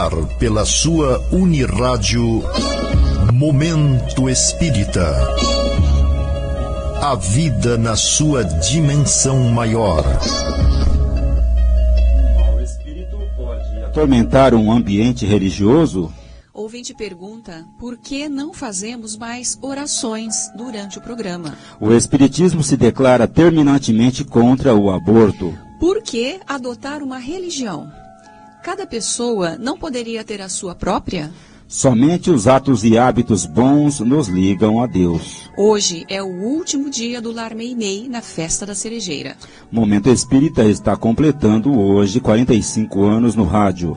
ar, pela sua Unirádio, Momento Espírita. A vida na sua dimensão maior. O espírito pode atormentar um ambiente religioso? Ouvinte pergunta, por que não fazemos mais orações durante o programa? O espiritismo se declara terminantemente contra o aborto. Por que adotar uma religião? Cada pessoa não poderia ter a sua própria? Somente os atos e hábitos bons nos ligam a Deus. Hoje é o último dia do Lar Meimei na Festa da Cerejeira. Momento Espírita está completando hoje 45 anos no rádio.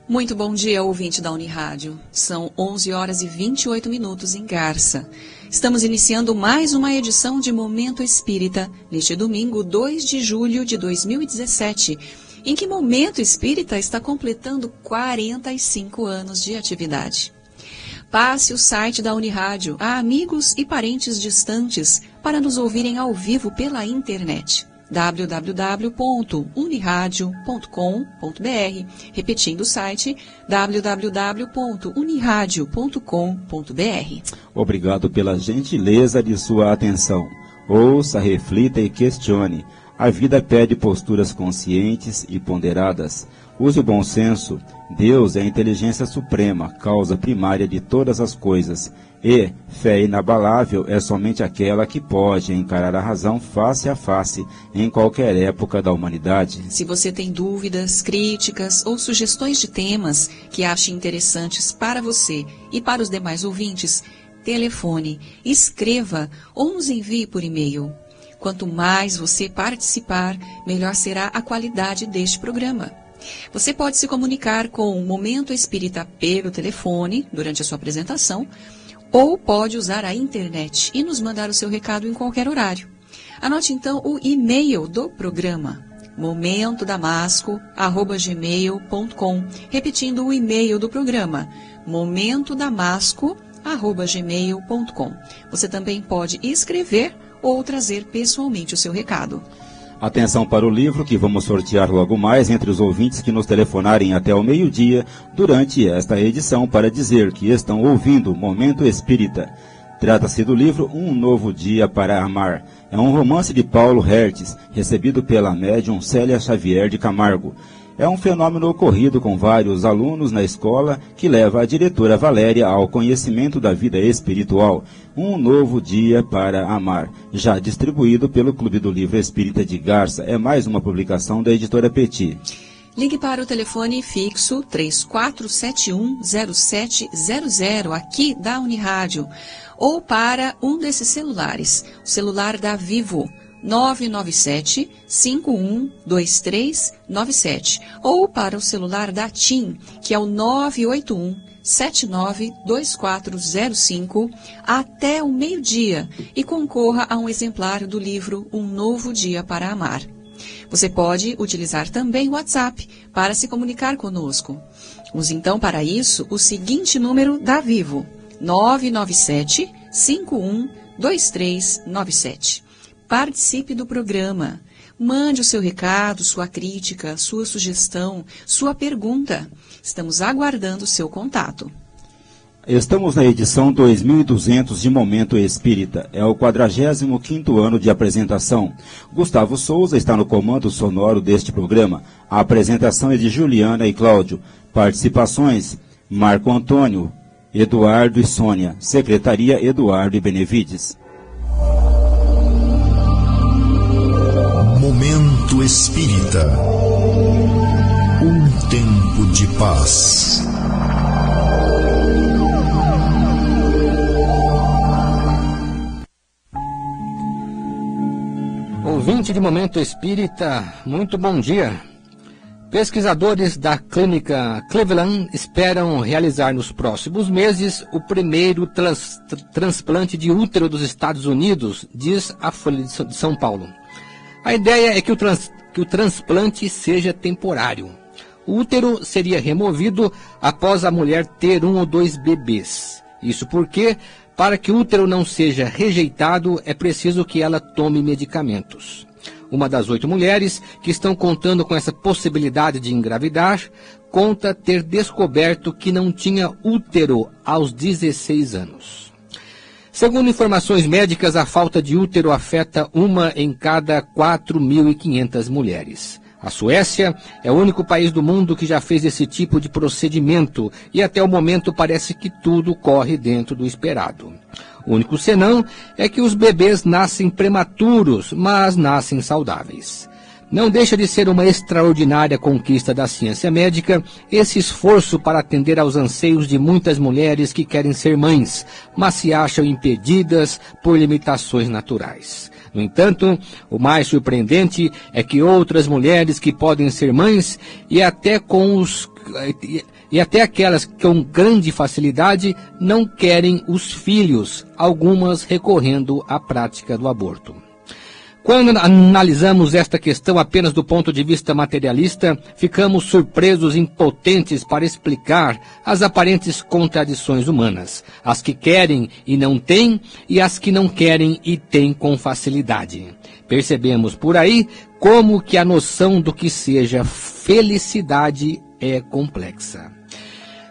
Muito bom dia, ouvinte da Unirádio. São 11 horas e 28 minutos em Garça. Estamos iniciando mais uma edição de Momento Espírita, neste domingo, 2 de julho de 2017, em que Momento Espírita está completando 45 anos de atividade. Passe o site da Unirádio a amigos e parentes distantes para nos ouvirem ao vivo pela internet. www.uniradio.com.br, repetindo o site www.uniradio.com.br. Obrigado pela gentileza de sua atenção. Ouça, reflita e questione. A vida pede posturas conscientes e ponderadas. Use o bom senso. Deus é a inteligência suprema, causa primária de todas as coisas. E fé inabalável é somente aquela que pode encarar a razão face a face em qualquer época da humanidade. Se você tem dúvidas, críticas ou sugestões de temas que ache interessantes para você e para os demais ouvintes, telefone, escreva ou nos envie por e-mail. Quanto mais você participar, melhor será a qualidade deste programa. Você pode se comunicar com o Momento Espírita pelo telefone durante a sua apresentação, ou pode usar a internet e nos mandar o seu recado em qualquer horário. Anote então o e-mail do programa, momentodamasco@gmail.com, repetindo o e-mail do programa, momentodamasco@gmail.com. Você também pode escrever ou trazer pessoalmente o seu recado. Atenção para o livro que vamos sortear logo mais entre os ouvintes que nos telefonarem até o meio-dia durante esta edição para dizer que estão ouvindo Momento Espírita. Trata-se do livro Um Novo Dia para Amar. É um romance de Paulo Hertz, recebido pela médium Célia Xavier de Camargo. É um fenômeno ocorrido com vários alunos na escola que leva a diretora Valéria ao conhecimento da vida espiritual. Um Novo Dia para Amar, já distribuído pelo Clube do Livro Espírita de Garça. É mais uma publicação da editora Petit. Ligue para o telefone fixo 3471-0700, aqui da Unirádio, ou para um desses celulares, o celular da Vivo, 997-512397, ou para o celular da TIM, que é o 981-792405, até o meio-dia, e concorra a um exemplar do livro Um Novo Dia para Amar. Você pode utilizar também o WhatsApp para se comunicar conosco. Use então para isso o seguinte número da Vivo, 997-512397. Participe do programa. Mande o seu recado, sua crítica, sua sugestão, sua pergunta. Estamos aguardando o seu contato. Estamos na edição 2200 de Momento Espírita. É o 45º ano de apresentação. Gustavo Souza está no comando sonoro deste programa. A apresentação é de Juliana e Cláudio. Participações: Marco Antônio, Eduardo e Sônia. Secretaria: Eduardo e Benevides. Momento Espírita. Um tempo de paz. Ouvinte de Momento Espírita, muito bom dia. Pesquisadores da clínica Cleveland esperam realizar nos próximos meses o primeiro transplante de útero dos Estados Unidos, diz a Folha de São Paulo. A ideia é que o transplante seja temporário. O útero seria removido após a mulher ter 1 ou 2 bebês. Isso porque, para que o útero não seja rejeitado, é preciso que ela tome medicamentos. Uma das 8 mulheres que estão contando com essa possibilidade de engravidar, conta ter descoberto que não tinha útero aos 16 anos. Segundo informações médicas, a falta de útero afeta 1 em cada 4.500 mulheres. A Suécia é o único país do mundo que já fez esse tipo de procedimento e até o momento parece que tudo corre dentro do esperado. O único senão é que os bebês nascem prematuros, mas nascem saudáveis. Não deixa de ser uma extraordinária conquista da ciência médica esse esforço para atender aos anseios de muitas mulheres que querem ser mães, mas se acham impedidas por limitações naturais. No entanto, o mais surpreendente é que outras mulheres que podem ser mães e até aquelas com grande facilidade não querem os filhos, algumas recorrendo à prática do aborto. Quando analisamos esta questão apenas do ponto de vista materialista, ficamos surpresos e impotentes para explicar as aparentes contradições humanas, as que querem e não têm, e as que não querem e têm com facilidade. Percebemos por aí como que a noção do que seja felicidade é complexa.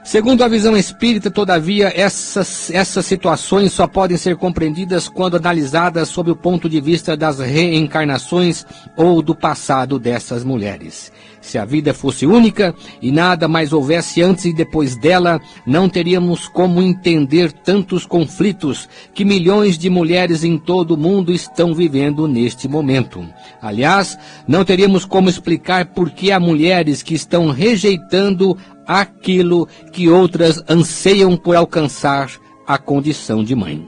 Segundo a visão espírita, todavia, essas situações só podem ser compreendidas quando analisadas sob o ponto de vista das reencarnações ou do passado dessas mulheres. Se a vida fosse única e nada mais houvesse antes e depois dela, não teríamos como entender tantos conflitos que milhões de mulheres em todo o mundo estão vivendo neste momento. Aliás, não teríamos como explicar por que há mulheres que estão rejeitando aquilo que outras anseiam por alcançar, a condição de mãe.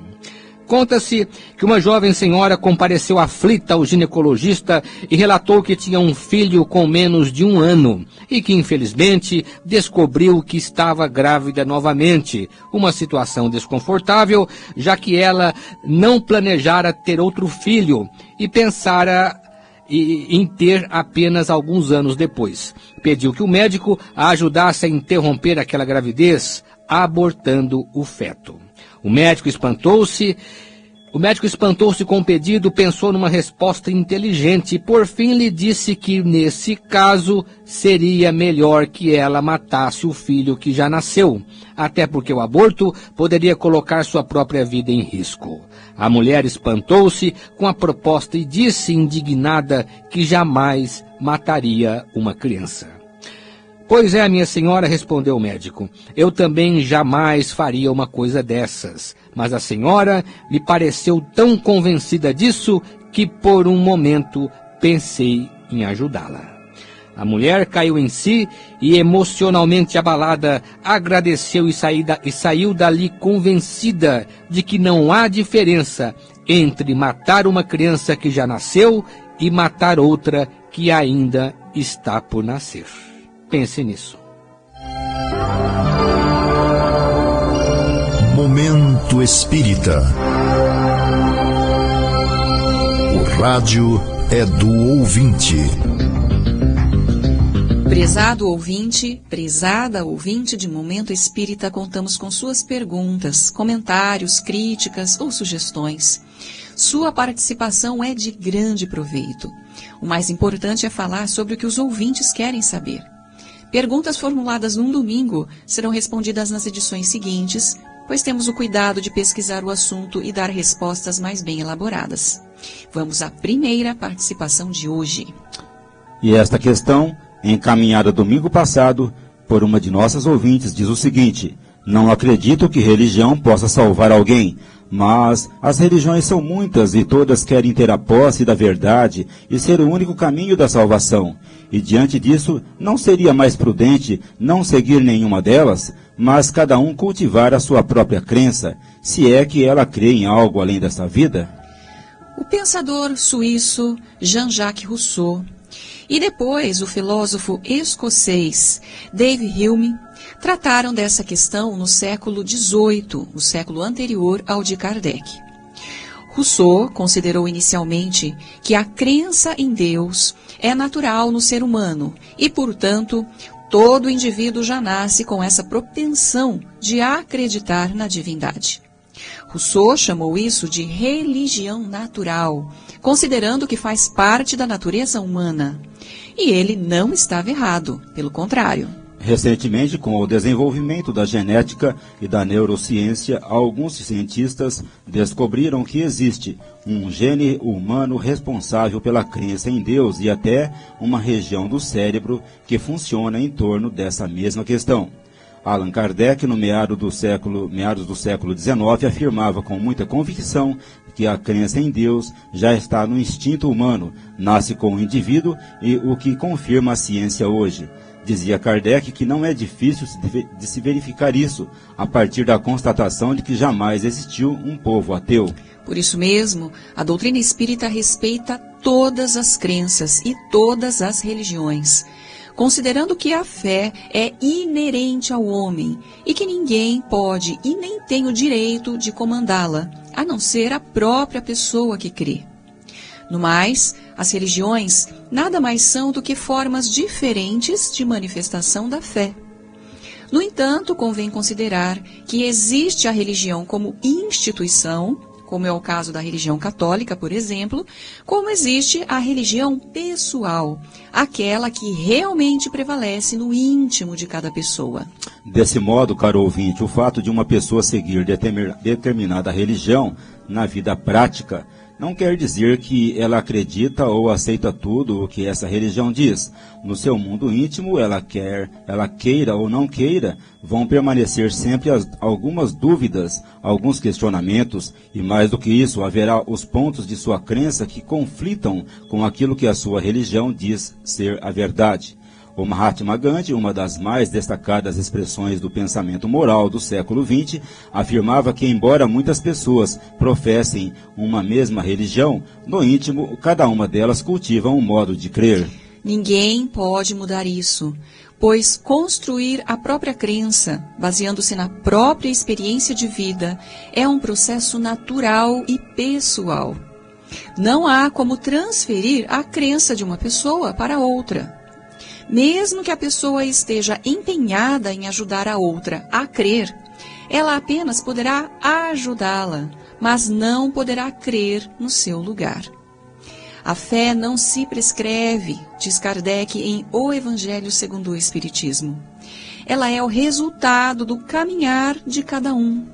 Conta-se que uma jovem senhora compareceu aflita ao ginecologista e relatou que tinha um filho com menos de 1 ano e que, infelizmente, descobriu que estava grávida novamente, uma situação desconfortável, já que ela não planejara ter outro filho e pensara em ter apenas alguns anos depois. Pediu que o médico a ajudasse a interromper aquela gravidez, abortando o feto. O médico espantou-se com o pedido, pensou numa resposta inteligente e por fim lhe disse que nesse caso seria melhor que ela matasse o filho que já nasceu, até porque o aborto poderia colocar sua própria vida em risco. A mulher espantou-se com a proposta e disse indignada que jamais mataria uma criança. Pois é, minha senhora, respondeu o médico, eu também jamais faria uma coisa dessas, mas a senhora me pareceu tão convencida disso que por um momento pensei em ajudá-la. A mulher caiu em si e, emocionalmente abalada, agradeceu e saiu dali convencida de que não há diferença entre matar uma criança que já nasceu e matar outra que ainda está por nascer. Pense nisso. Momento Espírita. O rádio é do ouvinte. Prezado ouvinte, prezada ouvinte de Momento Espírita, contamos com suas perguntas, comentários, críticas ou sugestões. Sua participação é de grande proveito. O mais importante é falar sobre o que os ouvintes querem saber. Perguntas formuladas num domingo serão respondidas nas edições seguintes, pois temos o cuidado de pesquisar o assunto e dar respostas mais bem elaboradas. Vamos à primeira participação de hoje. E esta questão, encaminhada domingo passado por uma de nossas ouvintes, diz o seguinte: não acredito que religião possa salvar alguém, mas as religiões são muitas e todas querem ter a posse da verdade e ser o único caminho da salvação. E diante disso, não seria mais prudente não seguir nenhuma delas, mas cada um cultivar a sua própria crença, se é que ela crê em algo além dessa vida? O pensador suíço Jean-Jacques Rousseau e depois o filósofo escocês David Hume trataram dessa questão no século XVIII, o século anterior ao de Kardec. Rousseau considerou inicialmente que a crença em Deus é natural no ser humano e, portanto, todo indivíduo já nasce com essa propensão de acreditar na divindade. Rousseau chamou isso de religião natural, considerando que faz parte da natureza humana. E ele não estava errado, pelo contrário. Recentemente, com o desenvolvimento da genética e da neurociência, alguns cientistas descobriram que existe um gene humano responsável pela crença em Deus e até uma região do cérebro que funciona em torno dessa mesma questão. Allan Kardec, no meados do século XIX, afirmava com muita convicção que a crença em Deus já está no instinto humano, nasce com o indivíduo e o que confirma a ciência hoje. Dizia Kardec que não é difícil de se verificar isso, a partir da constatação de que jamais existiu um povo ateu. Por isso mesmo, a doutrina espírita respeita todas as crenças e todas as religiões, considerando que a fé é inerente ao homem e que ninguém pode e nem tem o direito de comandá-la, a não ser a própria pessoa que crê. No mais, as religiões nada mais são do que formas diferentes de manifestação da fé. No entanto, convém considerar que existe a religião como instituição, como é o caso da religião católica, por exemplo, como existe a religião pessoal, aquela que realmente prevalece no íntimo de cada pessoa. Desse modo, caro ouvinte, o fato de uma pessoa seguir determinada religião na vida prática não quer dizer que ela acredita ou aceita tudo o que essa religião diz. No seu mundo íntimo, ela queira ou não queira, vão permanecer sempre algumas dúvidas, alguns questionamentos, e mais do que isso, haverá os pontos de sua crença que conflitam com aquilo que a sua religião diz ser a verdade. O Mahatma Gandhi, uma das mais destacadas expressões do pensamento moral do século XX, afirmava que, embora muitas pessoas professem uma mesma religião, no íntimo, cada uma delas cultiva um modo de crer. Ninguém pode mudar isso, pois construir a própria crença, baseando-se na própria experiência de vida, é um processo natural e pessoal. Não há como transferir a crença de uma pessoa para outra. Mesmo que a pessoa esteja empenhada em ajudar a outra a crer, ela apenas poderá ajudá-la, mas não poderá crer no seu lugar. A fé não se prescreve, diz Kardec em O Evangelho segundo o Espiritismo. Ela é o resultado do caminhar de cada um.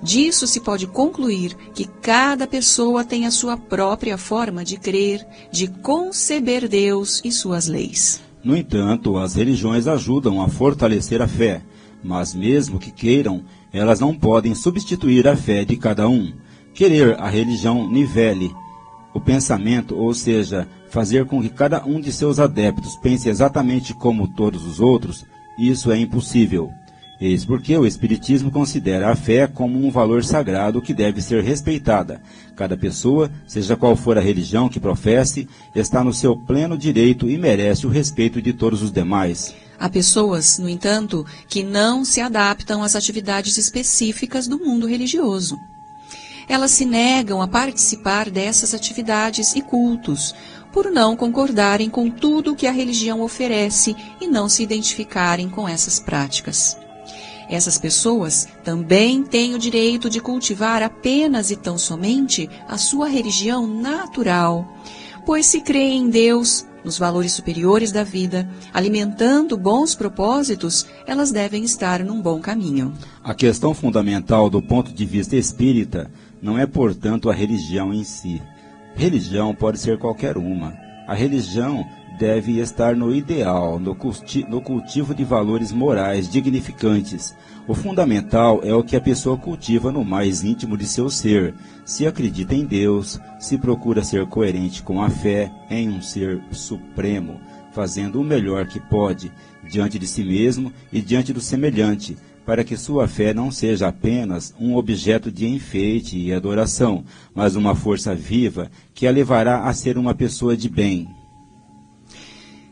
Disso se pode concluir que cada pessoa tem a sua própria forma de crer, de conceber Deus e suas leis. No entanto, as religiões ajudam a fortalecer a fé, mas mesmo que queiram, elas não podem substituir a fé de cada um. Querer a religião nivele o pensamento, ou seja, fazer com que cada um de seus adeptos pense exatamente como todos os outros, isso é impossível. Eis porque o Espiritismo considera a fé como um valor sagrado que deve ser respeitada. Cada pessoa, seja qual for a religião que professe, está no seu pleno direito e merece o respeito de todos os demais. Há pessoas, no entanto, que não se adaptam às atividades específicas do mundo religioso. Elas se negam a participar dessas atividades e cultos, por não concordarem com tudo que a religião oferece e não se identificarem com essas práticas. Essas pessoas também têm o direito de cultivar apenas e tão somente a sua religião natural, pois se creem em Deus, nos valores superiores da vida, alimentando bons propósitos, elas devem estar num bom caminho. A questão fundamental do ponto de vista espírita não é, portanto, a religião em si. Religião pode ser qualquer uma. A religião deve estar no ideal, no cultivo de valores morais dignificantes. O fundamental é o que a pessoa cultiva no mais íntimo de seu ser. Se acredita em Deus, se procura ser coerente com a fé em um ser supremo, fazendo o melhor que pode, diante de si mesmo e diante do semelhante, para que sua fé não seja apenas um objeto de enfeite e adoração, mas uma força viva que a levará a ser uma pessoa de bem.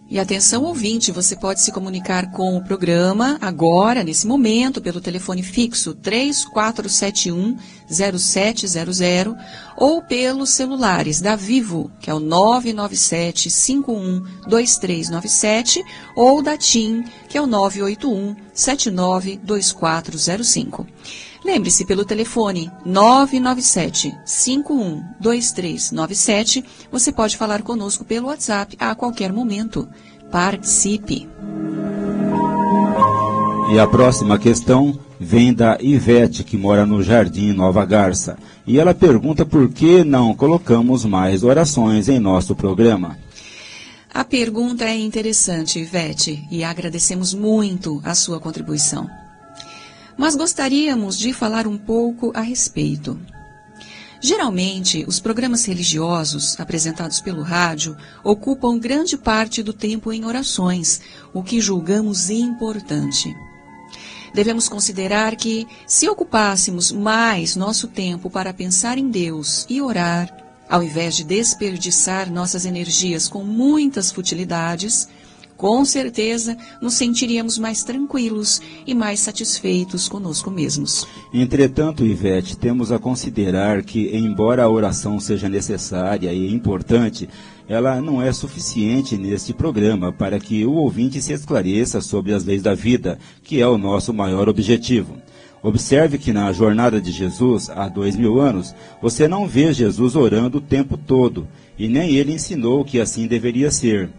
E atenção ouvinte, você pode se comunicar com o programa agora, nesse momento, pelo telefone fixo 3471-0700 ou pelos celulares da Vivo, que é o 997-512397, ou da TIM, que é o 981-792405. Lembre-se, pelo telefone 997-512397, você pode falar conosco pelo WhatsApp a qualquer momento. Participe! E a próxima questão vem da Ivete, que mora no Jardim Nova Garça. E ela pergunta por que não colocamos mais orações em nosso programa. A pergunta é interessante, Ivete, e agradecemos muito a sua contribuição. Mas gostaríamos de falar um pouco a respeito. Geralmente, os programas religiosos apresentados pelo rádio ocupam grande parte do tempo em orações, o que julgamos importante. Devemos considerar que, se ocupássemos mais nosso tempo para pensar em Deus e orar, ao invés de desperdiçar nossas energias com muitas futilidades, com certeza nos sentiríamos mais tranquilos e mais satisfeitos conosco mesmos. Entretanto, Ivete, temos a considerar que, embora a oração seja necessária e importante, ela não é suficiente neste programa para que o ouvinte se esclareça sobre as leis da vida, que é o nosso maior objetivo. Observe que na jornada de Jesus, há 2000 anos, você não vê Jesus orando o tempo todo, e nem ele ensinou que assim deveria ser.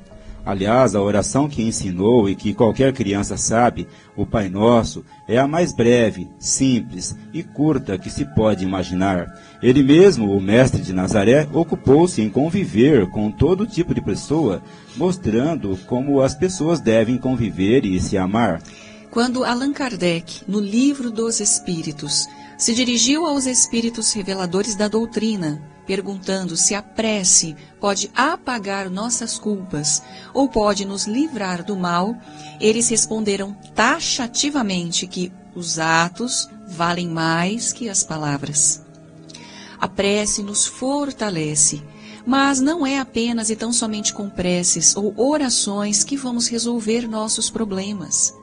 Aliás, a oração que ensinou e que qualquer criança sabe, o Pai Nosso, é a mais breve, simples e curta que se pode imaginar. Ele mesmo, o mestre de Nazaré, ocupou-se em conviver com todo tipo de pessoa, mostrando como as pessoas devem conviver e se amar. Quando Allan Kardec, no Livro dos Espíritos, se dirigiu aos espíritos reveladores da doutrina, perguntando se a prece pode apagar nossas culpas ou pode nos livrar do mal, eles responderam taxativamente que os atos valem mais que as palavras. A prece nos fortalece, mas não é apenas e tão somente com preces ou orações que vamos resolver nossos problemas.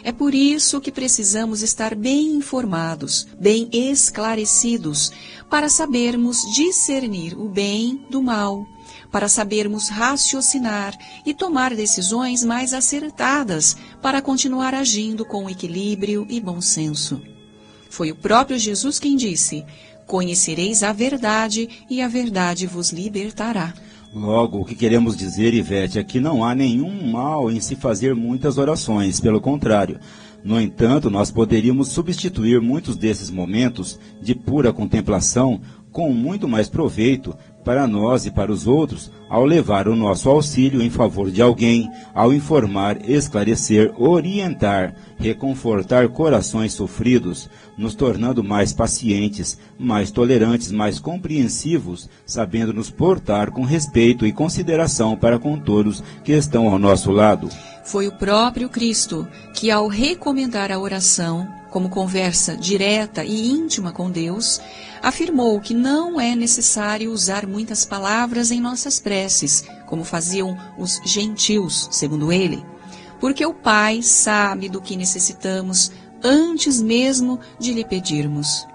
É por isso que precisamos estar bem informados, bem esclarecidos, para sabermos discernir o bem do mal, para sabermos raciocinar e tomar decisões mais acertadas para continuar agindo com equilíbrio e bom senso. Foi o próprio Jesus quem disse: "Conhecereis a verdade e a verdade vos libertará." Logo, o que queremos dizer, Ivete, é que não há nenhum mal em se fazer muitas orações, pelo contrário. No entanto, nós poderíamos substituir muitos desses momentos de pura contemplação com muito mais proveito para nós e para os outros, ao levar o nosso auxílio em favor de alguém, ao informar, esclarecer, orientar, reconfortar corações sofridos, nos tornando mais pacientes, mais tolerantes, mais compreensivos, sabendo nos portar com respeito e consideração para com todos que estão ao nosso lado. Foi o próprio Cristo que, ao recomendar a oração como conversa direta e íntima com Deus, afirmou que não é necessário usar muitas palavras em nossas preces, como faziam os gentios, segundo ele, porque o Pai sabe do que necessitamos antes mesmo de lhe pedirmos.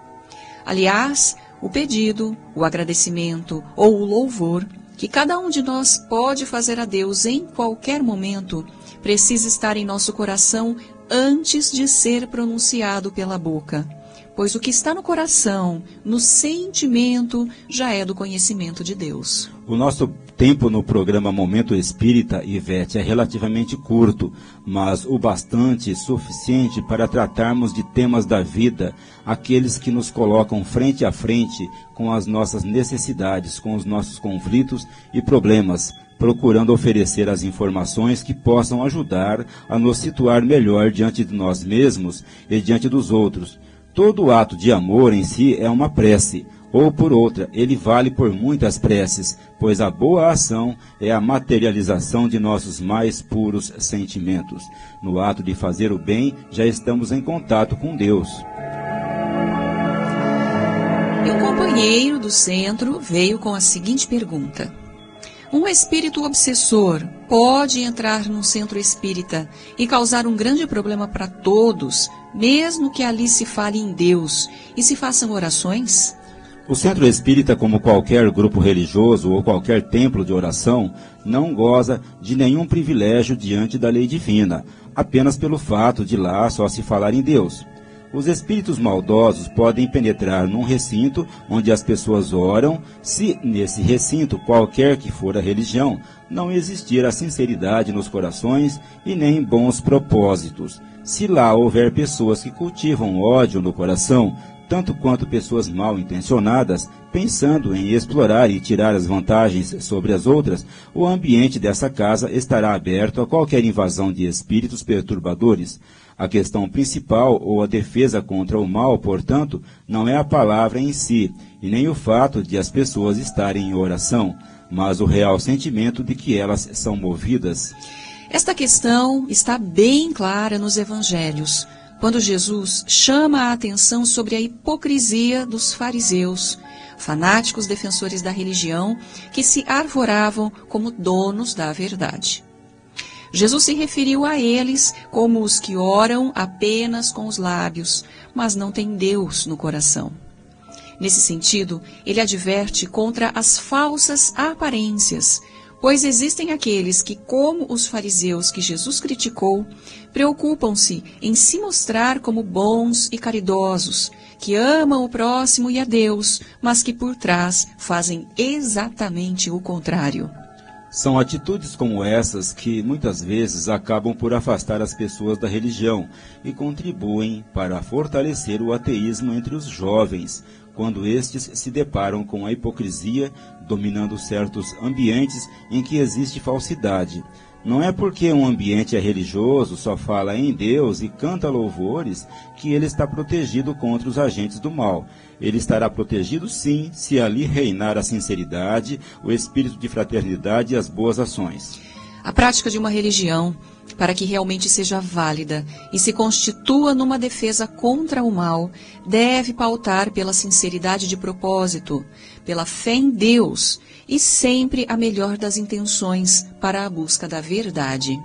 Aliás, o pedido, o agradecimento ou o louvor que cada um de nós pode fazer a Deus em qualquer momento precisa estar em nosso coração antes de ser pronunciado pela boca, pois o que está no coração, no sentimento, já é do conhecimento de Deus. O nosso tempo no programa Momento Espírita, Ivete, é relativamente curto, mas o bastante suficiente para tratarmos de temas da vida, aqueles que nos colocam frente a frente com as nossas necessidades, com os nossos conflitos e problemas, procurando oferecer as informações que possam ajudar a nos situar melhor diante de nós mesmos e diante dos outros. Todo ato de amor em si é uma prece, ou por outra, ele vale por muitas preces, pois a boa ação é a materialização de nossos mais puros sentimentos. No ato de fazer o bem, já estamos em contato com Deus. E um companheiro do centro veio com a seguinte pergunta: um espírito obsessor pode entrar num centro espírita e causar um grande problema para todos, mesmo que ali se fale em Deus e se façam orações? O centro espírita, como qualquer grupo religioso ou qualquer templo de oração, não goza de nenhum privilégio diante da lei divina, apenas pelo fato de lá só se falar em Deus. Os espíritos maldosos podem penetrar num recinto onde as pessoas oram, se nesse recinto, qualquer que for a religião, não existir a sinceridade nos corações e nem bons propósitos. Se lá houver pessoas que cultivam ódio no coração, tanto quanto pessoas mal intencionadas, pensando em explorar e tirar as vantagens sobre as outras, o ambiente dessa casa estará aberto a qualquer invasão de espíritos perturbadores. A questão principal ou a defesa contra o mal, portanto, não é a palavra em si, e nem o fato de as pessoas estarem em oração, mas o real sentimento de que elas são movidas. Esta questão está bem clara nos evangelhos, quando Jesus chama a atenção sobre a hipocrisia dos fariseus, fanáticos defensores da religião que se arvoravam como donos da verdade. Jesus se referiu a eles como os que oram apenas com os lábios, mas não têm Deus no coração. Nesse sentido, ele adverte contra as falsas aparências, pois existem aqueles que, como os fariseus que Jesus criticou, preocupam-se em se mostrar como bons e caridosos, que amam o próximo e a Deus, mas que por trás fazem exatamente o contrário. São atitudes como essas que muitas vezes acabam por afastar as pessoas da religião e contribuem para fortalecer o ateísmo entre os jovens, quando estes se deparam com a hipocrisia dominando certos ambientes em que existe falsidade. Não é porque um ambiente é religioso, só fala em Deus e canta louvores, que ele está protegido contra os agentes do mal. Ele estará protegido sim, se ali reinar a sinceridade, o espírito de fraternidade e as boas ações. A prática de uma religião, para que realmente seja válida e se constitua numa defesa contra o mal, deve pautar pela sinceridade de propósito, pela fé em Deus e sempre a melhor das intenções para a busca da verdade.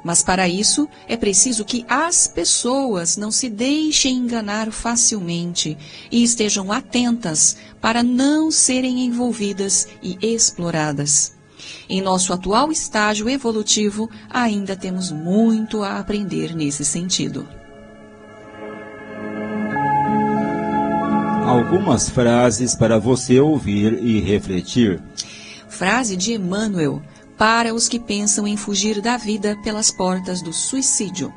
Mas para isso é preciso que as pessoas não se deixem enganar facilmente e estejam atentas para não serem envolvidas e exploradas. Em nosso atual estágio evolutivo, ainda temos muito a aprender nesse sentido. Algumas frases para você ouvir e refletir. Frase de Emmanuel, para os que pensam em fugir da vida pelas portas do suicídio.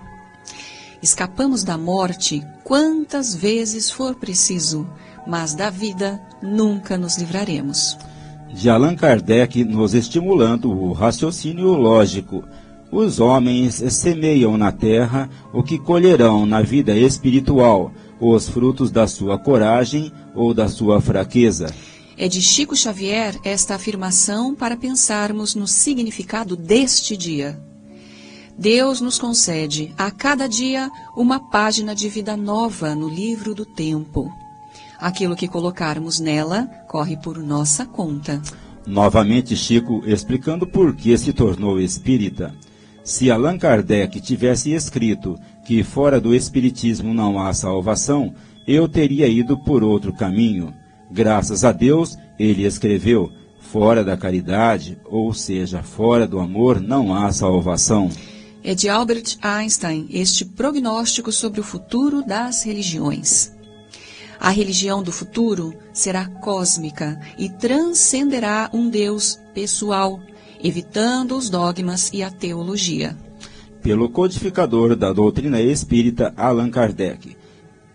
Escapamos da morte quantas vezes for preciso, mas da vida nunca nos livraremos. De Allan Kardec, nos estimulando o raciocínio lógico. Os homens semeiam na terra o que colherão na vida espiritual, os frutos da sua coragem ou da sua fraqueza. É de Chico Xavier esta afirmação para pensarmos no significado deste dia. Deus nos concede a cada dia uma página de vida nova no livro do tempo. Aquilo que colocarmos nela corre por nossa conta. Novamente Chico explicando por que se tornou espírita. Se Allan Kardec tivesse escrito que fora do espiritismo não há salvação, eu teria ido por outro caminho. Graças a Deus, ele escreveu, fora da caridade, ou seja, fora do amor, não há salvação. É de Albert Einstein este prognóstico sobre o futuro das religiões. A religião do futuro será cósmica e transcenderá um Deus pessoal, evitando os dogmas e a teologia. Pelo codificador da doutrina espírita Allan Kardec,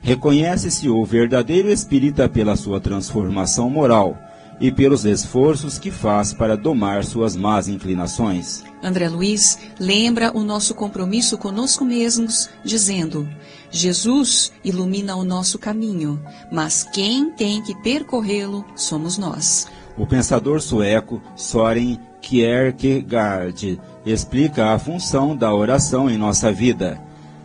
reconhece-se o verdadeiro espírita pela sua transformação moral e pelos esforços que faz para domar suas más inclinações. André Luiz lembra o nosso compromisso conosco mesmos, dizendo: Jesus ilumina o nosso caminho, mas quem tem que percorrê-lo somos nós. O pensador sueco Søren Kierkegaard explica a função da oração em nossa vida.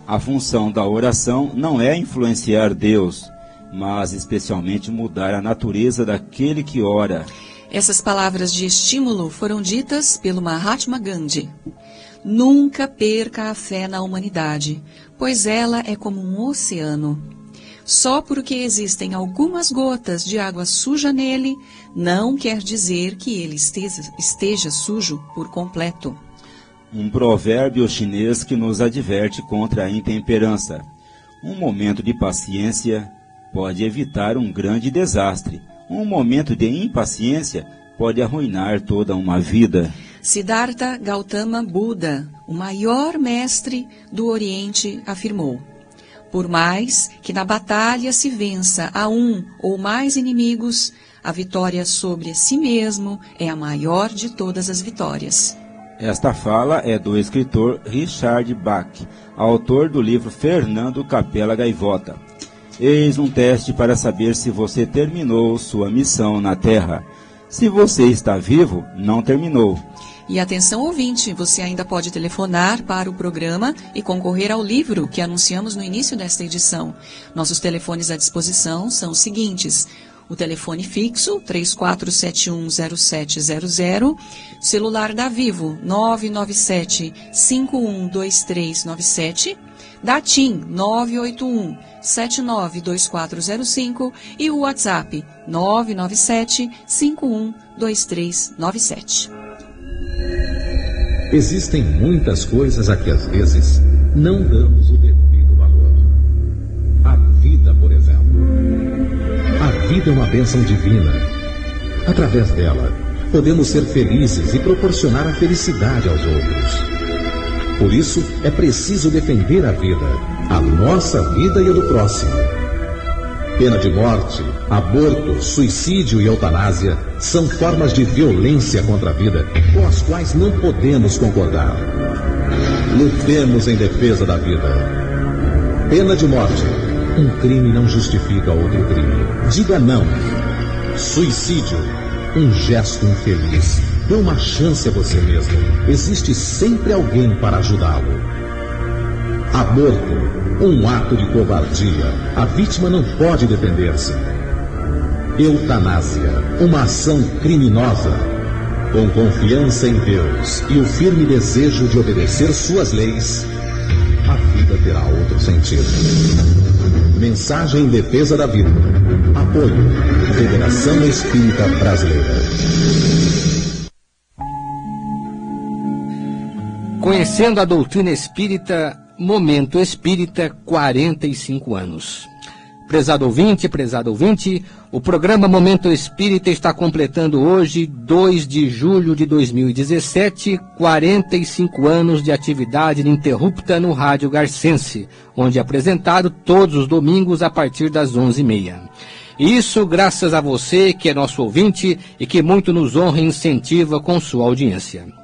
A função da oração não é influenciar Deus, mas especialmente mudar a natureza daquele que ora. Essas palavras de estímulo foram ditas pelo Mahatma Gandhi. Nunca perca a fé na humanidade, pois ela é como um oceano. Só porque existem algumas gotas de água suja nele, não quer dizer que ele esteja sujo por completo. Um provérbio chinês que nos adverte contra a intemperança. Um momento de paciência pode evitar um grande desastre. Um momento de impaciência pode arruinar toda uma vida. Siddhartha Gautama Buda, o maior mestre do Oriente, afirmou: por mais que na batalha se vença a um ou mais inimigos, a vitória sobre si mesmo é a maior de todas as vitórias. Esta fala é do escritor Richard Bach, autor do livro Fernando Capella Gaivota. Eis um teste para saber se você terminou sua missão na Terra. Se você está vivo, não terminou. E atenção ouvinte, você ainda pode telefonar para o programa e concorrer ao livro que anunciamos no início desta edição. Nossos telefones à disposição são os seguintes: o telefone fixo 34710700, celular da Vivo 997-512397, da TIM 981-792405 e o WhatsApp 997-512397. Existem muitas coisas a que às vezes não damos o devido valor. A vida, por exemplo. A vida é uma bênção divina. Através dela, podemos ser felizes e proporcionar a felicidade aos outros. Por isso, é preciso defender a vida, a nossa vida e a do próximo. Pena de morte, aborto, suicídio e eutanásia são formas de violência contra a vida com as quais não podemos concordar. Lutemos em defesa da vida. Pena de morte. Um crime não justifica outro crime. Diga não. Suicídio. Um gesto infeliz. Dê uma chance a você mesmo. Existe sempre alguém para ajudá-lo. Aborto. Um ato de covardia. A vítima não pode defender-se. Eutanásia. Uma ação criminosa. Com confiança em Deus e o firme desejo de obedecer suas leis, a vida terá outro sentido. Mensagem em defesa da vida. Apoio. Federação Espírita Brasileira. Conhecendo a doutrina espírita, Momento Espírita, 45 anos. Prezado ouvinte, o programa Momento Espírita está completando hoje, 2 de julho de 2017, 45 anos de atividade ininterrupta no Rádio Garcense, onde é apresentado todos os domingos a partir das 11h30. Isso graças a você, que é nosso ouvinte e que muito nos honra e incentiva com sua audiência.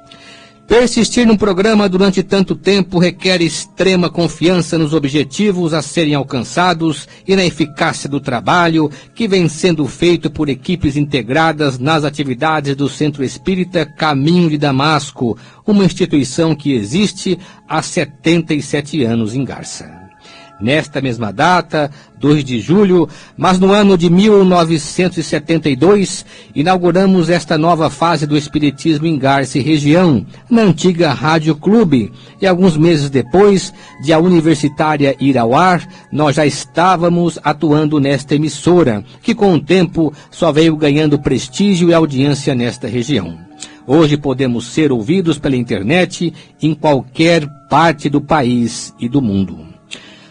Persistir num programa durante tanto tempo requer extrema confiança nos objetivos a serem alcançados e na eficácia do trabalho que vem sendo feito por equipes integradas nas atividades do Centro Espírita Caminho de Damasco, uma instituição que existe há 77 anos em Garça. Nesta mesma data, 2 de julho, mas no ano de 1972, inauguramos esta nova fase do Espiritismo em Garça e região, na antiga Rádio Clube, e alguns meses depois de a Universitária ir ao ar, nós já estávamos atuando nesta emissora, que com o tempo só veio ganhando prestígio e audiência nesta região. Hoje podemos ser ouvidos pela internet em qualquer parte do país e do mundo.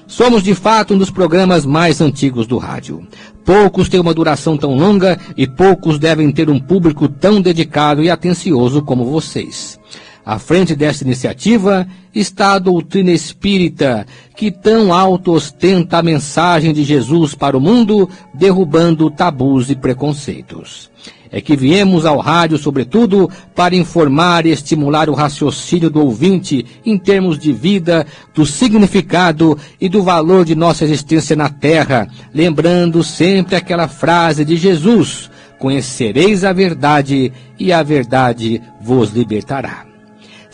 Somos, de fato, um dos programas mais antigos do rádio. Poucos têm uma duração tão longa e poucos devem ter um público tão dedicado e atencioso como vocês. À frente desta iniciativa está a doutrina espírita, que tão alto ostenta a mensagem de Jesus para o mundo, derrubando tabus e preconceitos. É que viemos ao rádio, sobretudo, para informar e estimular o raciocínio do ouvinte em termos de vida, do significado e do valor de nossa existência na Terra, lembrando sempre aquela frase de Jesus: conhecereis a verdade e a verdade vos libertará.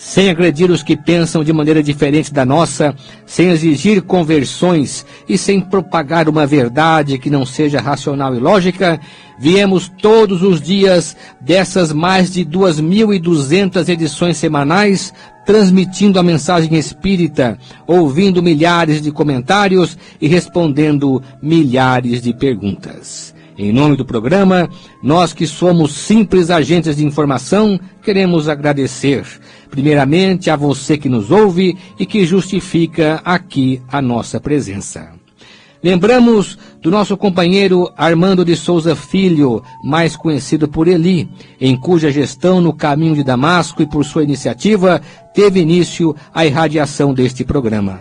Sem agredir os que pensam de maneira diferente da nossa, sem exigir conversões e sem propagar uma verdade que não seja racional e lógica, viemos todos os dias dessas mais de 2.200 edições semanais, transmitindo a mensagem espírita, ouvindo milhares de comentários e respondendo milhares de perguntas. Em nome do programa, nós que somos simples agentes de informação, queremos agradecer, primeiramente, a você que nos ouve e que justifica aqui a nossa presença. Lembramos do nosso companheiro Armando de Souza Filho, mais conhecido por Eli, em cuja gestão no caminho de Damasco e por sua iniciativa teve início a irradiação deste programa.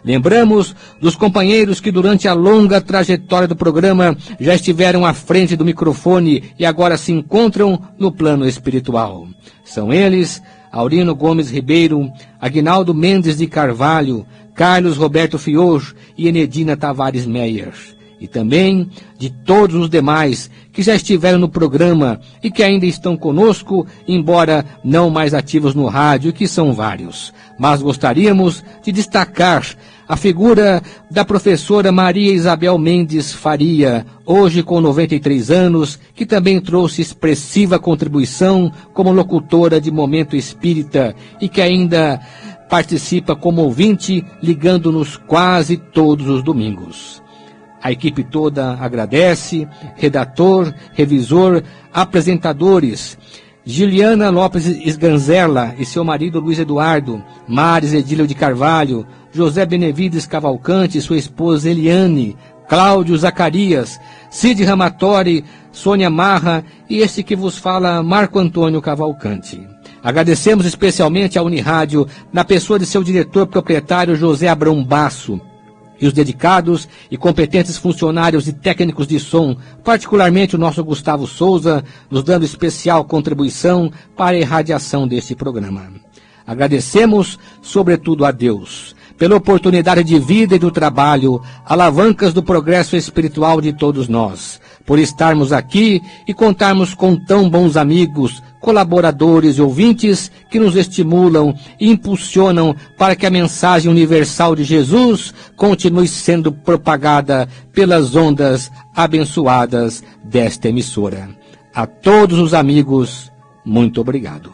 Lembramos dos companheiros que durante a longa trajetória do programa já estiveram à frente do microfone e agora se encontram no plano espiritual. São eles Aurino Gomes Ribeiro, Aguinaldo Mendes de Carvalho, Carlos Roberto Fiojo e Enedina Tavares Meyer. E também de todos os demais que já estiveram no programa e que ainda estão conosco, embora não mais ativos no rádio, que são vários. Mas gostaríamos de destacar a figura da professora Maria Isabel Mendes Faria, hoje com 93 anos, que também trouxe expressiva contribuição como locutora de Momento Espírita e que ainda participa como ouvinte, ligando-nos quase todos os domingos. A equipe toda agradece, redator, revisor, apresentadores, Giliana Lopes Esganzerla e seu marido Luiz Eduardo, Maris Edílio de Carvalho, José Benevides Cavalcante e sua esposa Eliane, Cláudio Zacarias, Cid Ramatori, Sônia Marra e este que vos fala, Marco Antônio Cavalcante. Agradecemos especialmente à Unirádio, na pessoa de seu diretor proprietário José Abrão Basso, e os dedicados e competentes funcionários e técnicos de som, particularmente o nosso Gustavo Souza, nos dando especial contribuição para a irradiação deste programa. Agradecemos, sobretudo, a Deus, pela oportunidade de vida e do trabalho, alavancas do progresso espiritual de todos nós, por estarmos aqui e contarmos com tão bons amigos, colaboradores e ouvintes que nos estimulam e impulsionam para que a mensagem universal de Jesus continue sendo propagada pelas ondas abençoadas desta emissora. A todos os amigos, muito obrigado.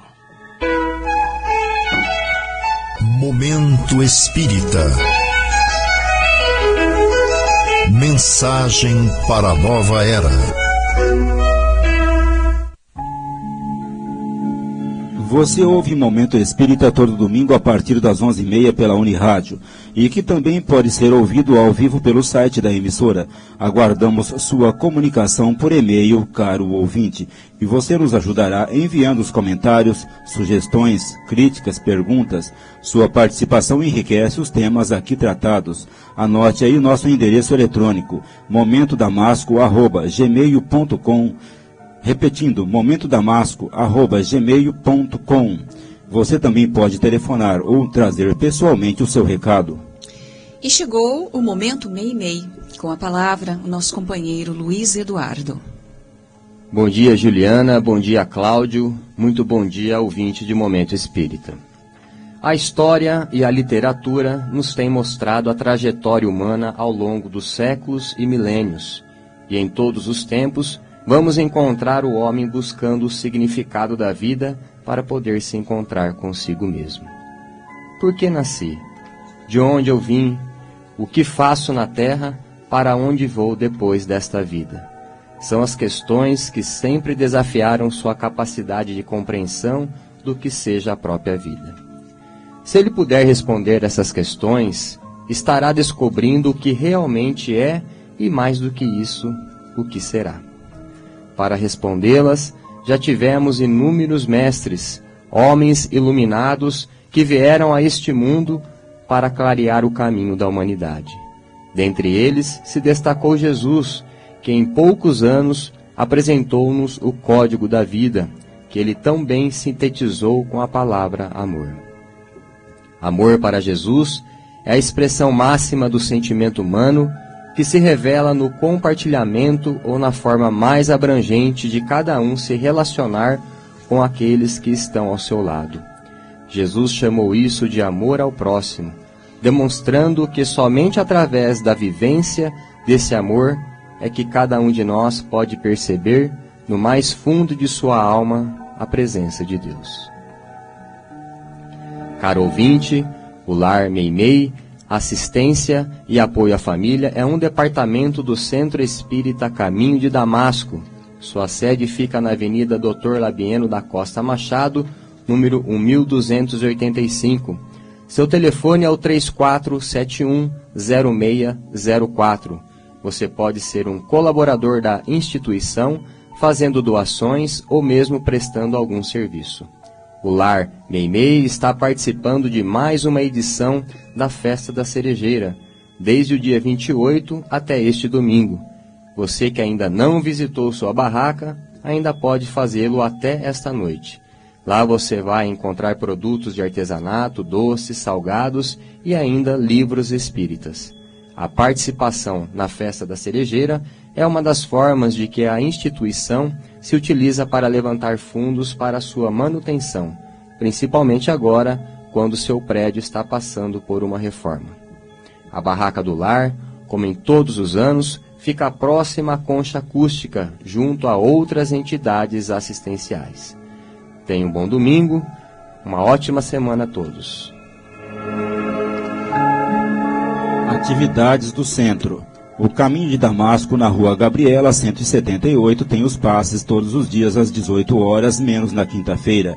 Momento Espírita. Mensagem para a nova era. Você ouve Momento Espírita todo domingo a partir das 11h30 pela Unirádio e que também pode ser ouvido ao vivo pelo site da emissora. Aguardamos sua comunicação por e-mail, caro ouvinte, e você nos ajudará enviando os comentários, sugestões, críticas, perguntas. Sua participação enriquece os temas aqui tratados. Anote aí nosso endereço eletrônico, momentodamasco@gmail.com. Repetindo, momentodamasco@gmail.com. Você também pode telefonar ou trazer pessoalmente o seu recado. E chegou o Momento Meimei. Com a palavra, o nosso companheiro Luiz Eduardo. Bom dia, Juliana. Bom dia, Cláudio. Muito bom dia, ouvinte de Momento Espírita. A história e a literatura nos têm mostrado a trajetória humana ao longo dos séculos e milênios. E em todos os tempos, vamos encontrar o homem buscando o significado da vida para poder se encontrar consigo mesmo. Por que nasci? De onde eu vim? O que faço na terra? Para onde vou depois desta vida? São as questões que sempre desafiaram sua capacidade de compreensão do que seja a própria vida. Se ele puder responder essas questões, estará descobrindo o que realmente é e, mais do que isso, o que será. Para respondê-las, já tivemos inúmeros mestres, homens iluminados que vieram a este mundo para clarear o caminho da humanidade. Dentre eles se destacou Jesus, que em poucos anos apresentou-nos o código da vida, que ele tão bem sintetizou com a palavra amor. Amor para Jesus é a expressão máxima do sentimento humano, que se revela no compartilhamento ou na forma mais abrangente de cada um se relacionar com aqueles que estão ao seu lado. Jesus chamou isso de amor ao próximo, demonstrando que somente através da vivência desse amor é que cada um de nós pode perceber, no mais fundo de sua alma, a presença de Deus. Caro ouvinte, o Lar Meimei, Assistência e Apoio à Família é um departamento do Centro Espírita Caminho de Damasco. Sua sede fica na Avenida Dr. Labieno da Costa Machado, número 1285. Seu telefone é o 3471-0604. Você pode ser um colaborador da instituição, fazendo doações ou mesmo prestando algum serviço. O Lar Meimei está participando de mais uma edição da Festa da Cerejeira, desde o dia 28 até este domingo. Você que ainda não visitou sua barraca, ainda pode fazê-lo até esta noite. Lá você vai encontrar produtos de artesanato, doces, salgados e ainda livros espíritas. A participação na Festa da Cerejeira é uma das formas de que a instituição se utiliza para levantar fundos para a sua manutenção, principalmente agora, quando seu prédio está passando por uma reforma. A Barraca do Lar, como em todos os anos, fica próxima à concha acústica, junto a outras entidades assistenciais. Tenha um bom domingo, uma ótima semana a todos. Atividades do Centro. O Caminho de Damasco, na Rua Gabriela, 178, tem os passes todos os dias às 18 horas, menos na quinta-feira.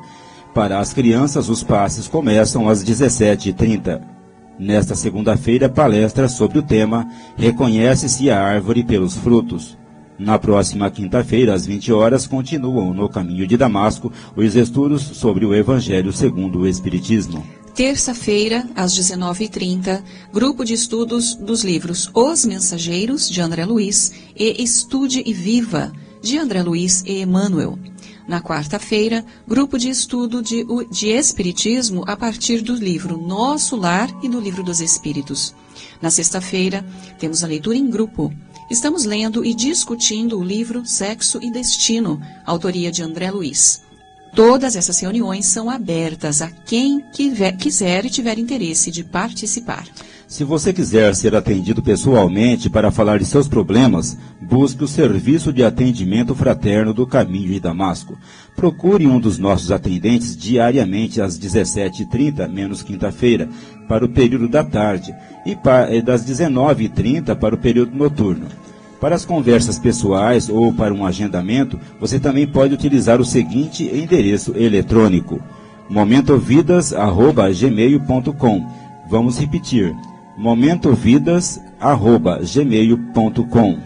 Para as crianças, os passes começam às 17h30. Nesta segunda-feira, palestra sobre o tema Reconhece-se a árvore pelos frutos. Na próxima quinta-feira, às 20 horas, continuam no Caminho de Damasco os estudos sobre o Evangelho segundo o Espiritismo. Terça-feira, às 19h30, grupo de estudos dos livros Os Mensageiros, de André Luiz, e Estude e Viva, de André Luiz e Emmanuel. Na quarta-feira, grupo de estudo de Espiritismo a partir do livro Nosso Lar e do Livro dos Espíritos. Na sexta-feira, temos a leitura em grupo. Estamos lendo e discutindo o livro Sexo e Destino, autoria de André Luiz. Todas essas reuniões são abertas a quem quiser e tiver interesse de participar. Se você quiser ser atendido pessoalmente para falar de seus problemas, busque o Serviço de Atendimento Fraterno do Caminho de Damasco. Procure um dos nossos atendentes diariamente às 17h30, menos quinta-feira, para o período da tarde, e das 19h30 para o período noturno. Para as conversas pessoais ou para um agendamento, você também pode utilizar o seguinte endereço eletrônico: momentovidas@gmail.com. Vamos repetir: momentovidas@gmail.com.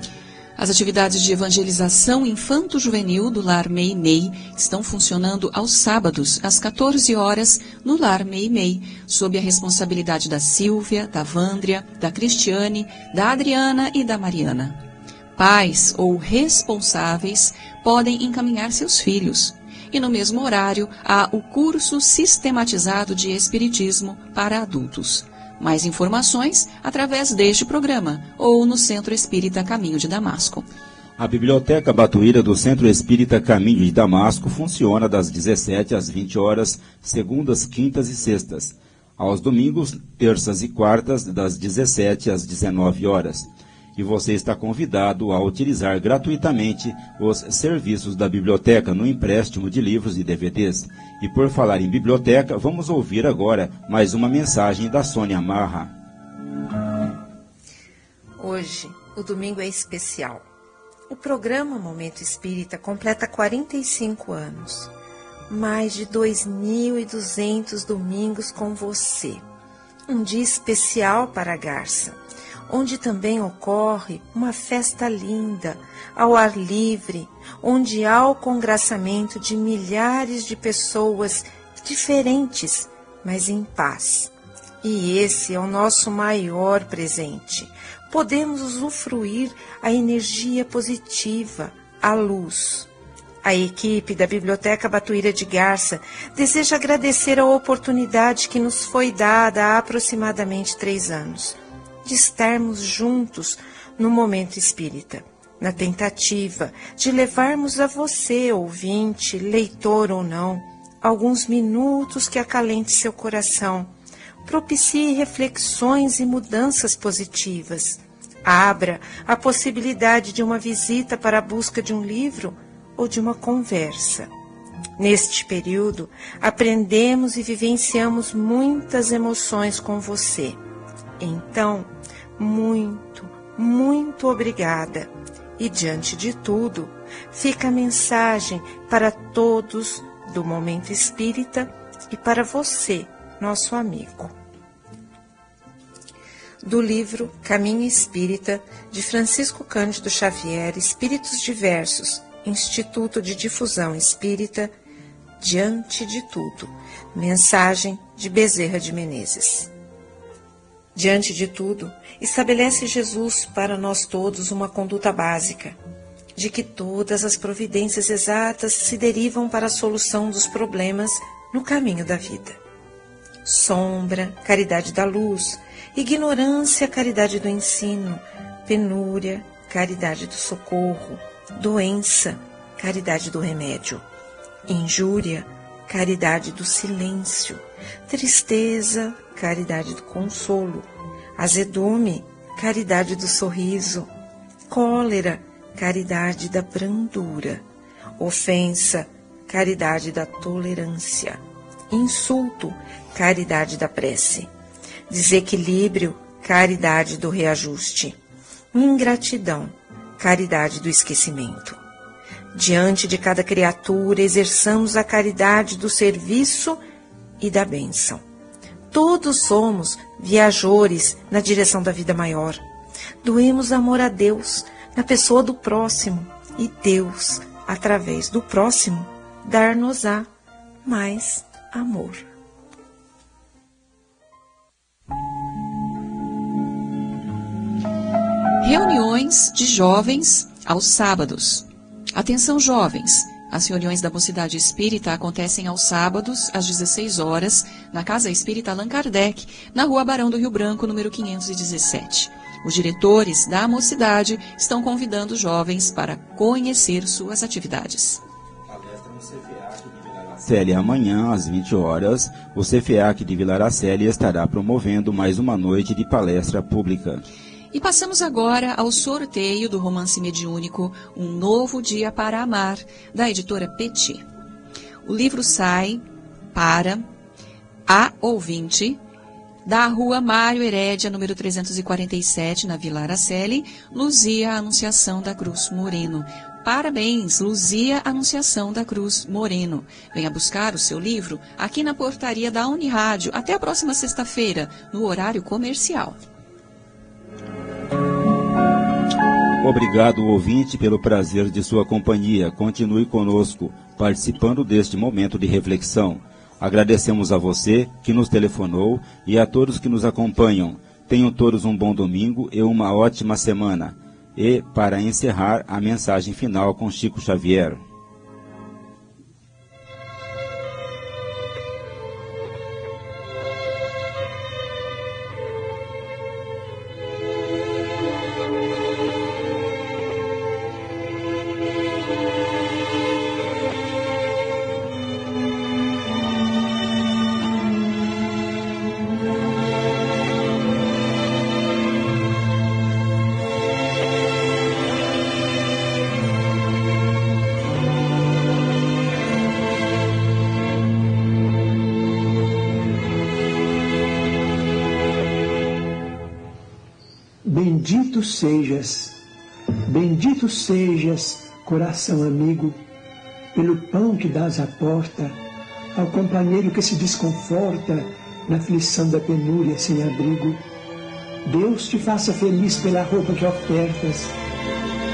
As atividades de evangelização infanto-juvenil do Lar Meimei estão funcionando aos sábados, às 14 horas, no Lar Meimei, sob a responsabilidade da Sílvia, da Vândria, da Cristiane, da Adriana e da Mariana. Pais ou responsáveis podem encaminhar seus filhos. E no mesmo horário, há o curso sistematizado de Espiritismo para adultos. Mais informações através deste programa ou no Centro Espírita Caminho de Damasco. A Biblioteca Batuíra do Centro Espírita Caminho de Damasco funciona das 17 às 20 horas, segundas, quintas e sextas. Aos domingos, terças e quartas, das 17 às 19 horas. E você está convidado a utilizar gratuitamente os serviços da biblioteca no empréstimo de livros e DVDs. E por falar em biblioteca, vamos ouvir agora mais uma mensagem da Sônia Marra. Hoje, o domingo é especial. O programa Momento Espírita completa 45 anos. Mais de 2.200 domingos com você. Um dia especial para a Garça, onde também ocorre uma festa linda, ao ar livre, onde há o congraçamento de milhares de pessoas diferentes, mas em paz. E esse é o nosso maior presente. Podemos usufruir a energia positiva, a luz. A equipe da Biblioteca Batuíra de Garça deseja agradecer a oportunidade que nos foi dada há aproximadamente 3 anos. De estarmos juntos no Momento Espírita, na tentativa de levarmos a você, ouvinte, leitor ou não, alguns minutos que acalente seu coração, propicie reflexões e mudanças positivas, abra a possibilidade de uma visita para a busca de um livro ou de uma conversa. Neste período, aprendemos e vivenciamos muitas emoções com você. Então, muito obrigada. E diante de tudo, fica a mensagem para todos do Momento Espírita e para você, nosso amigo. do livro Caminho Espírita, de Francisco Cândido Xavier, Espíritos Diversos, Instituto de Difusão Espírita, Diante de Tudo. Mensagem de Bezerra de Menezes. Diante de tudo, estabelece Jesus para nós todos uma conduta básica, de que todas as providências exatas se derivam para a solução dos problemas no caminho da vida. Sombra, caridade da luz; ignorância, caridade do ensino; penúria, caridade do socorro; doença, caridade do remédio; injúria, caridade do silêncio; tristeza, caridade do consolo; azedume, caridade do sorriso; cólera, caridade da brandura; ofensa, caridade da tolerância; insulto, caridade da prece; desequilíbrio, caridade do reajuste; ingratidão, caridade do esquecimento. Diante de cada criatura, exerçamos a caridade do serviço e da bênção. Todos somos viajores na direção da vida maior. Doemos amor a Deus na pessoa do próximo, e Deus, através do próximo, dar-nos-á mais amor. Reuniões de jovens aos sábados. Atenção, jovens! As reuniões da Mocidade Espírita acontecem aos sábados, às 16 horas, na Casa Espírita Allan Kardec, na Rua Barão do Rio Branco, número 517. Os diretores da Mocidade estão convidando os jovens para conhecer suas atividades. Palestra no CFEAC de Vila Aracélia. Amanhã, às 20 horas, o CFEAC de Vila Aracélia estará promovendo mais uma noite de palestra pública. E passamos agora ao sorteio do romance mediúnico Um Novo Dia para Amar, da editora Petit. O livro sai para a ouvinte da Rua Mário Herédia, número 347, na Vila Araceli, Luzia Anunciação da Cruz Moreno. Parabéns, Luzia Anunciação da Cruz Moreno. Venha buscar o seu livro aqui na portaria da Unirádio até a próxima sexta-feira, no horário comercial. Obrigado, ouvinte, pelo prazer de sua companhia. Continue conosco, participando deste momento de reflexão. Agradecemos a você que nos telefonou e a todos que nos acompanham. Tenham todos um bom domingo e uma ótima semana. E, para encerrar, a mensagem final com Chico Xavier. Bendito sejas, coração amigo, pelo pão que dás à porta, ao companheiro que se desconforta na aflição da penúria sem abrigo. Deus te faça feliz pela roupa que ofertas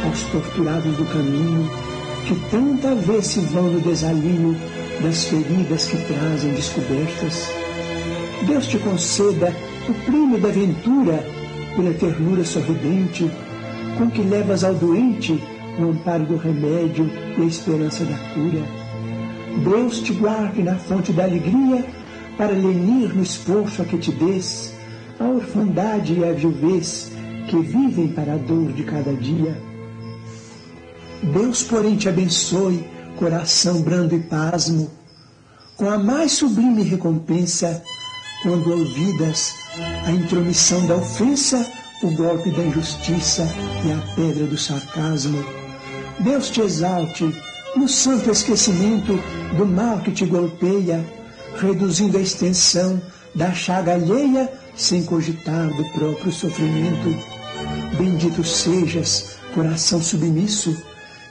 aos torturados do caminho, que tanta vez se vão no desalinho das feridas que trazem descobertas. Deus te conceda o prêmio da ventura pela ternura sorridente, com que levas ao doente o amparo do remédio e a esperança da cura. Deus te guarde na fonte da alegria, para lenir no esforço a que te des a orfandade e a viuvez que vivem para a dor de cada dia. Deus, porém, te abençoe, coração brando e pasmo, com a mais sublime recompensa, quando ouvidas a intromissão da ofensa, o golpe da injustiça e a pedra do sarcasmo. Deus te exalte no santo esquecimento do mal que te golpeia, reduzindo a extensão da chaga alheia sem cogitar do próprio sofrimento. Bendito sejas, coração submisso,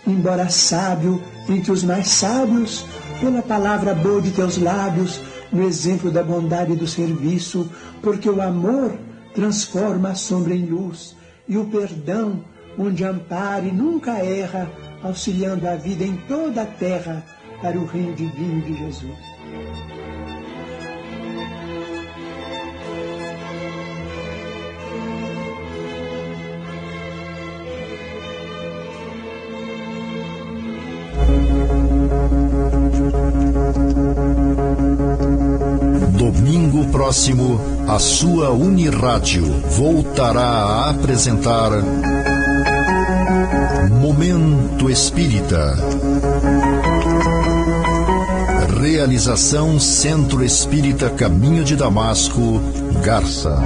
embora sábio entre os mais sábios, pela palavra boa de teus lábios, no exemplo da bondade e do serviço, porque o amor transforma a sombra em luz, e o perdão, onde ampara e nunca erra, auxiliando a vida em toda a terra para o reino divino de Jesus. Domingo próximo, a sua Unirádio voltará a apresentar Momento Espírita. Realização Centro Espírita Caminho de Damasco, Garça.